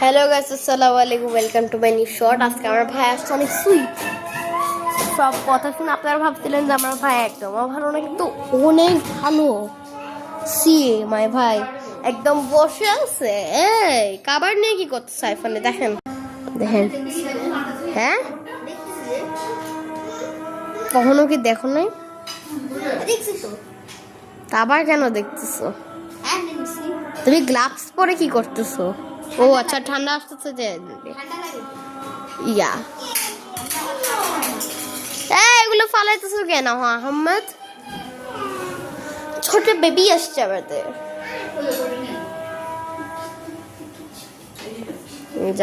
Hello guys, আসসালামু আলাইকুম, welcome to my new short. আজকে আমার ভাই আসছে অনেক সুইট। সব কথা শুনে আপনারা ভাবছিলেন যে আমার ভাই একদম ভালো না, কিন্তু অনেক ভালো। সি মাই ভাই একদম বসে আছে। এই কাবার নিয়ে কি করতে সাইফানে দেখেন দেখেন। হ্যাঁ, কখনো কি দেখো নাই? আবার কেন দেখতেছো? তুমি গ্লাভস পরে কি করতেছো? ও আচ্ছা, ঠান্ডা আসতেছে যে ইয়া। এগুলো ফালাইতেছো কেন আহমেদ? ছোট বেবি আসছে আমাদের।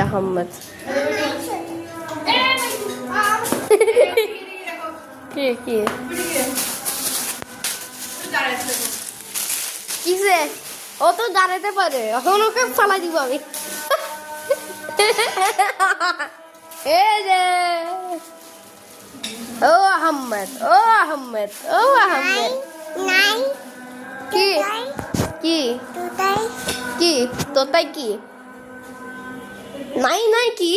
আহমেদ কি কি কিসে? ও তো দাঁড়াতে পারে, এখন ওকে ফালাই দিব আমি। এই যে ও আহমেদ, ও আহমেদ, ও আহমেদ। কি কি কি তোতাই কি নাই নাই কি?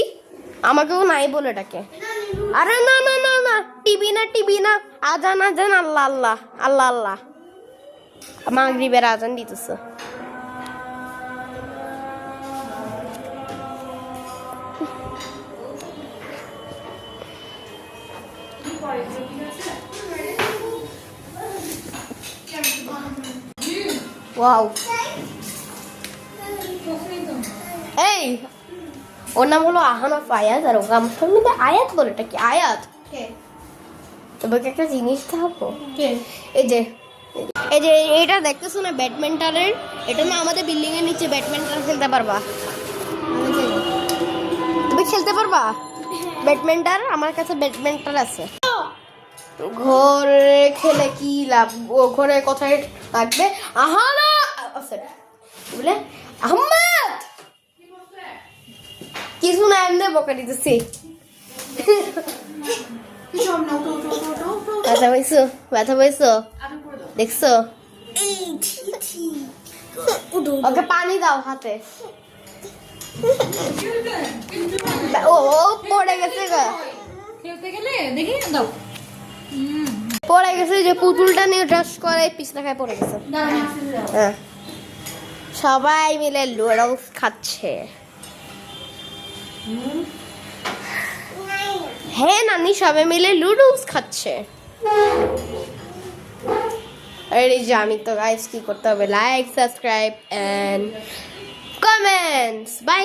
আমাকেও নাই বলে ডাকে। আরে না না না না, টিভি না টিভি না, আজান আজান, আল্লাহ আল্লাহ আল্লাহ আল্লাহ। মাগরিবের আজান দিতেছে। ওয়াও, এই ওর নাম হলো আহানাফ আয়াত, আর ওকে আমার মধ্যে আয়াত বলে, এটা কি আয়াত? তোমাকে একটা জিনিস দেখাবো। এই যে এই যে এটা দেখতেছো না, ব্যাডমিন্টনের। এটা না আমাদের বিল্ডিং এর নিচে ব্যাডমিন্টন খেলতে পারবা। তুমি খেলতে পারবা ব্যাডমিন্টন? আমার কাছে ব্যাডমিন্টন আছে। ঘরে খেলে কি লাভ? ও ঘরে কোথায় থাকবে? আহানা বলে আহমেদ কিছু না, এমনি বকা দিতেছি। ব্যথা পাইছো? ব্যথা পাইছো? দেখছো? ওকে পানি দাও হাতে। ও পড়ে গেছে গা, পড়ে গেছে যে পুতুলটা নিয়ে ড্রাস করে পিছনে খায় পড়ে গেছে। হ্যাঁ, সবাই মিলে লুডলস খাচ্ছে। হ্যাঁ নানি, সবাই মিলে লুডলস খাচ্ছে। আরে জানি তো গাইস কি করতে হবে, like, subscribe and comments. By.